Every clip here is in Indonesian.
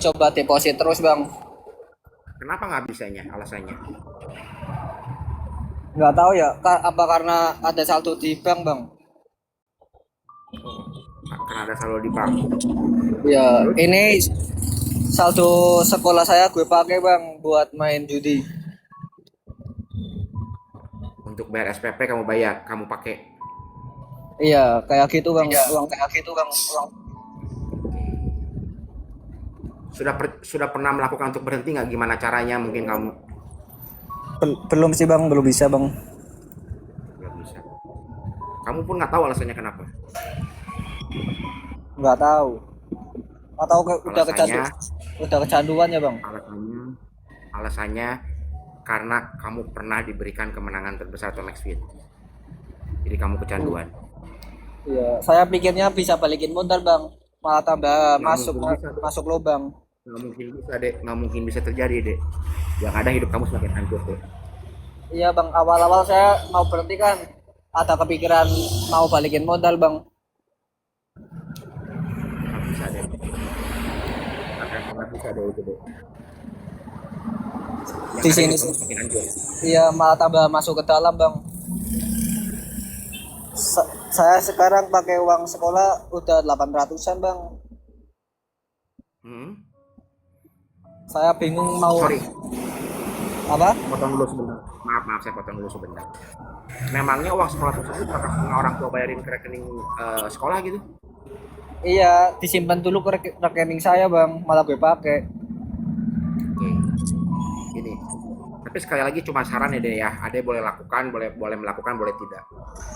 coba deposit terus bang. Kenapa nggak bisanya? Alasannya? Nggak tahu ya, apa karena ada saldo di bank bang? Oh, karena ada saldo di bank. Ya, Terus ini saldo sekolah saya gue pakai bang buat main judi. untuk bayar SPP kamu bayar, kamu pakai. Iya, kayak gitu bang. Iya, Uang kayak gitu bang. Uang. Oke. Sudah pernah melakukan untuk berhenti nggak? Gimana caranya? Mungkin kamu belum sih bang, belum bisa bang. nggak bisa. Kamu pun nggak tahu alasannya kenapa. Nggak tahu. Atau Alasannya, udah kecanduan ya bang? alasannya, alasannya karena kamu pernah diberikan kemenangan terbesar atau max win. Jadi kamu kecanduan. Iya, saya pikirnya bisa balikin modal bang, malah tambah Nggak mungkin bisa, deh. masuk lubang. Nggak mungkin bisa, deh. Nggak mungkin bisa terjadi, deh. Yang ada hidup kamu semakin hancur, deh. Iya bang, awal-awal saya mau berhenti kan, ada kepikiran mau balikin modal bang. Nggak bisa, deh. Akan pernah bisa, deh, itu, deh. Yang Di ada sini hidup sih, kamu semakin hancur. iya malah tambah masuk ke dalam bang. Saya sekarang pakai uang sekolah udah 800-an bang. Hmm? Saya bingung mau Sorry, apa? potong dulu sebentar. Maaf, maaf, saya potong dulu sebentar. Memangnya uang sekolah tersebut apakah setengah orang tua bayarin ke rekening sekolah gitu? Iya, disimpan dulu ke rekening saya bang, malah gue pakai. Oke, gini. Tapi sekali lagi cuma saran ya deh ya. Ada boleh lakukan, boleh boleh melakukan, boleh tidak.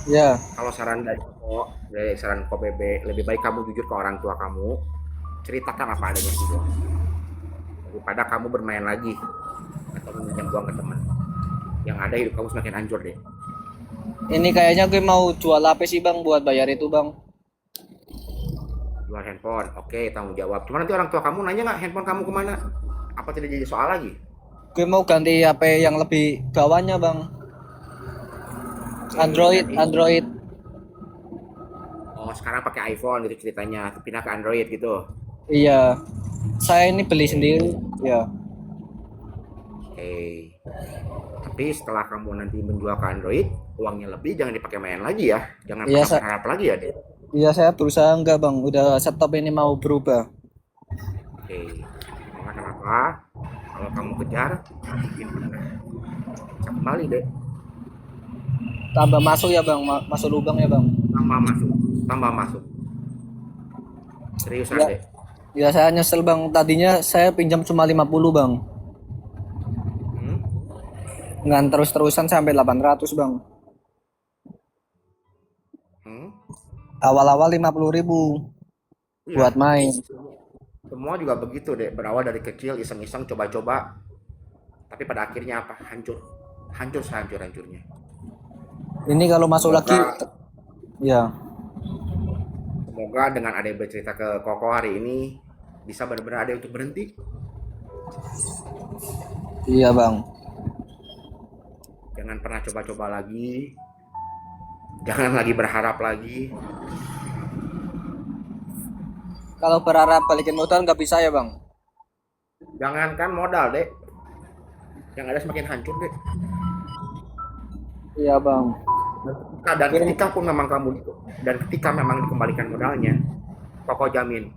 Ya, Kalau saran dari saran Ko BB, lebih baik kamu jujur ke orang tua kamu, ceritakan apa adanya dulu. Daripada kamu bermain lagi atau meminjam uang ke teman. Yang ada hidup kamu semakin hancur deh. ini kayaknya gue mau jual HP sih bang buat bayar itu bang. Jual handphone, oke, tanggung jawab. Cuma nanti orang tua kamu nanya nggak handphone kamu kemana? Apa tidak jadi soal lagi? Gue mau ganti HP yang lebih bawahnya bang. Oke, Android, jadi Android. oh sekarang pakai iPhone gitu ceritanya, pindah ke Android gitu. Iya, saya ini beli Oke, sendiri. Ya, oke. Tapi setelah kamu nanti menjual ke Android, uangnya lebih jangan dipakai main lagi ya. Jangan iya, pernah berharap lagi ya deh. iya saya berusaha enggak bang. Udah stop ini mau berubah. Oke, karena kenapa? Kalau kamu kejar, nggak mungkin pernah bisa kembali deh. Tambah masuk ya bang, masuk lubang ya bang. Tambah masuk, tambah masuk. Seriusan Ya, deh. ya saya nyesel bang. Tadinya saya pinjam cuma 50 bang. Hmm? Nggak terus-terusan sampai 800 bang. Hmm? Awal-awal 50.000 Iya, buat main. semua juga begitu deh. Berawal dari kecil, iseng-iseng, coba-coba. Tapi pada akhirnya apa? Hancur. Hancur sehancur-hancurnya. Ini kalau masuk lagi, Semoga ya, semoga dengan ada yang bercerita ke Koko hari ini bisa benar-benar ada untuk berhenti. iya bang. Jangan pernah coba-coba lagi. Jangan lagi berharap lagi. Kalau berharap balikin modal nggak bisa ya bang. Jangankan modal deh. Yang ada semakin hancur deh. Iya bang. Dan ketika pun memang kamu dan ketika memang dikembalikan modalnya, Koko jamin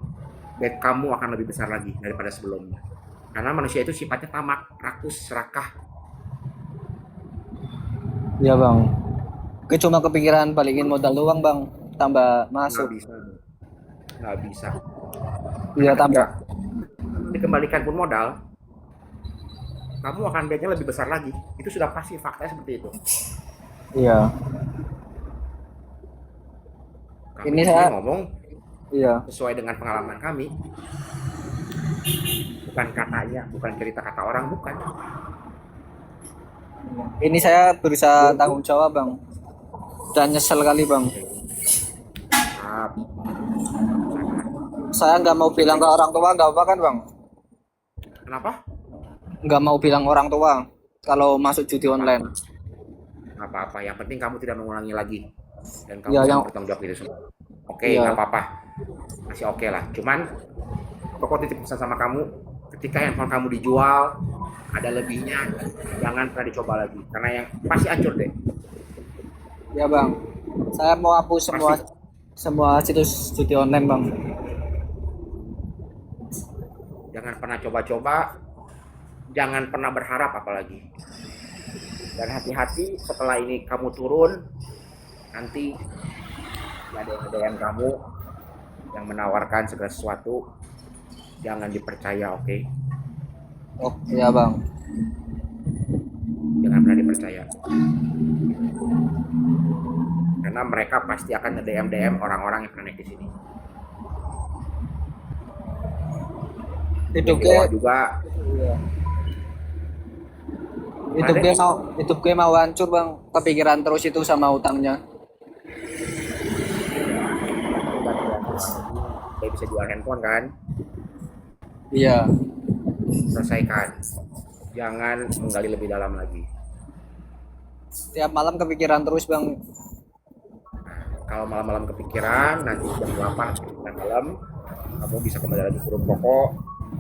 bed kamu akan lebih besar lagi daripada sebelumnya. Karena manusia itu sifatnya tamak, rakus, serakah. Iya bang. Gue cuma kepikiran balikin modal doang bang, tambah Nggak masuk. bisa, nggak bisa. Iya Karena ketika tambah. dikembalikan pun modal, kamu akan bednya lebih besar lagi. Itu sudah pasti faktanya seperti itu. Iya. Kami Ini di sini saya, ngomong iya. sesuai dengan pengalaman kami, bukan katanya, bukan cerita kata orang, bukan. Ini saya berusaha tanggung jawab bang. Dan nyesel kali bang. Maaf, sangat. Saya nggak mau bilang ke Sebaik, orang tua nggak apa kan bang. kenapa? Nggak mau bilang orang tua kalau masuk judi Nggak online. apa-apa, nggak apa-apa. Yang penting kamu tidak mengulangi lagi dan kamu Ya bisa yang, bertanggung jawab itu semua. Oke, nggak ya, apa-apa, masih oke lah. Cuman toko titip pesan sama kamu, ketika handphone kamu dijual ada lebihnya, jangan pernah dicoba lagi karena yang pasti hancur deh. Ya bang, saya mau hapus semua Pasti. semua situs judi online bang. Jangan pernah coba-coba, jangan pernah berharap apalagi. Dan hati-hati setelah ini kamu turun, nanti ada yang kamu yang menawarkan segala sesuatu, jangan dipercaya, oke? Oh ya bang. Jangan pernah dipercaya. Karena mereka pasti akan nge-DM orang-orang yang pernah naik di sini. Itu Yang di ke bawah juga. iya. Mana deh? Itu gue mau hancur bang. Kepikiran terus itu sama utangnya. Kayak bisa jual handphone kan? Iya. Selesaikan. Jangan menggali lebih dalam lagi. Tiap malam kepikiran terus bang. Kalau malam-malam kepikiran, nanti jam 8 malam, kamu bisa kembali lagi ke rumah pokok.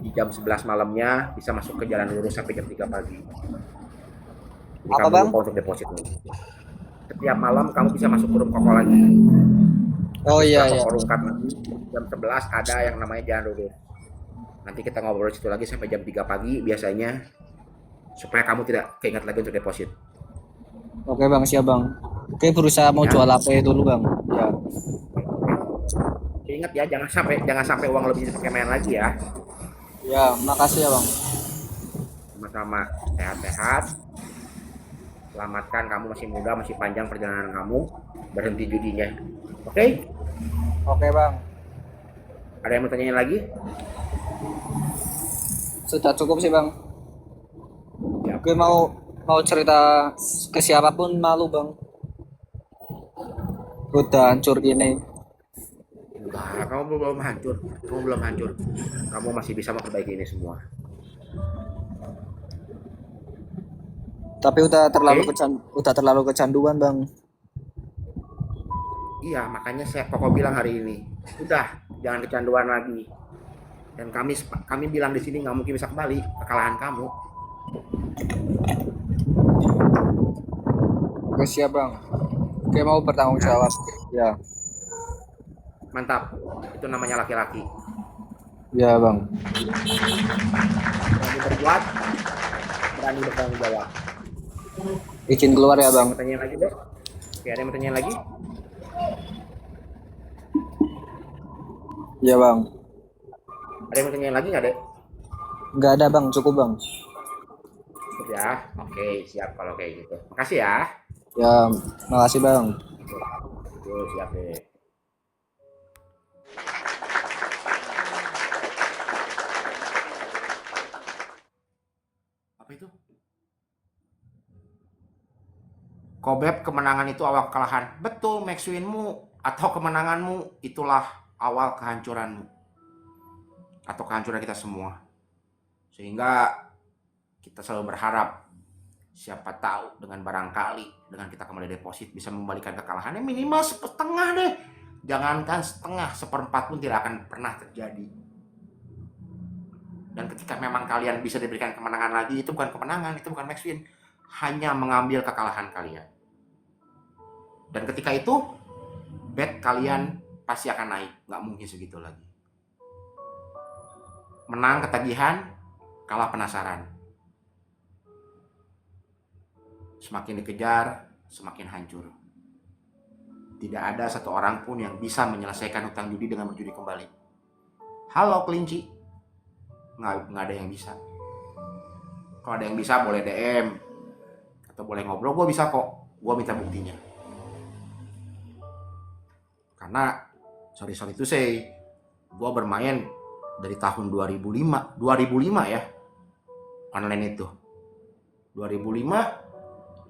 Di jam 11 malamnya bisa masuk ke jalan lurus sampai jam 3 pagi. Jadi Apa kamu bang? lupa untuk deposit nih. Setiap malam kamu bisa masuk ke rumah pokok lagi. Oh Nanti iya setelah iya. pokok rungkat lagi, jam 11 ada yang namanya jalan lurus. Nanti kita ngobrol situ lagi sampai jam 3 pagi biasanya, supaya kamu tidak keinget lagi untuk deposit. Oke bang, siap bang. Oke, berusaha mau Ya, jual HP dulu bang. Ya. ingat ya, jangan sampai uang lebih dipakai main lagi ya. Ya, makasih ya bang. Sama-sama, sehat-sehat. Selamatkan, kamu masih muda, masih panjang perjalanan kamu. Berhenti judinya. Oke? Oke bang. Ada yang mau tanyain lagi? Sudah cukup sih bang. Ya. Gue mau cerita ke siapapun malu bang. Udah hancur gini. Enggak, kamu belum hancur. Kamu belum hancur. Kamu masih bisa memperbaiki ini semua. Tapi Oke? udah terlalu kecanduan bang. Iya, makanya saya pokok bilang hari ini. Udah, jangan kecanduan lagi. Dan kami bilang di sini nggak mungkin bisa kembali kekalahan kamu. Oke siap bang. Gue mau bertanggung Ya, jawab. Ya. mantap. Itu namanya laki-laki. Ya bang. Berani berbuat, berani bertanggung jawab. Izin keluar ya Ada yang bang. mau tanya lagi, deh? Oke, ada yang mau tanya lagi? Ya bang. Ada yang mau tanya lagi nggak, deh? Nggak ada bang, cukup bang. Cukup ya. Oke, siap kalau kayak gitu. Makasih ya. Ya, makasih bang. Yuk, siap deh. Apa itu? Kobeb, kemenangan itu awal kekalahan. Betul, Max Winmu atau kemenanganmu itulah awal kehancuranmu. Atau kehancuran kita semua. Sehingga kita selalu berharap, siapa tahu dengan barangkali dengan kita kembali deposit bisa membalikan kekalahannya minimal setengah deh. Jangankan setengah, seperempat pun tidak akan pernah terjadi. Dan ketika memang kalian bisa diberikan kemenangan lagi, itu bukan kemenangan, itu bukan Max Win. Hanya mengambil kekalahan kalian. Dan ketika itu, bet kalian pasti akan naik. Nggak mungkin segitu lagi. Menang ketagihan, kalah penasaran. Semakin dikejar, semakin hancur. Tidak ada satu orang pun yang bisa menyelesaikan hutang judi dengan berjudi kembali. Halo kelinci. Nggak ada yang bisa. Kalau ada yang bisa boleh DM. Atau boleh ngobrol, gue bisa kok. Gue minta buktinya. Karena, sorry to say, gue bermain dari tahun 2005 ya, online itu. 2005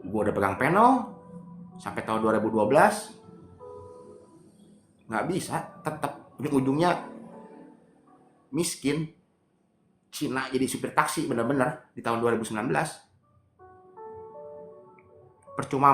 gue udah pegang panel sampai tahun 2012 nggak bisa, tetap ujung-ujungnya miskin. Cina jadi supir taksi bener-bener di tahun 2019. Percuma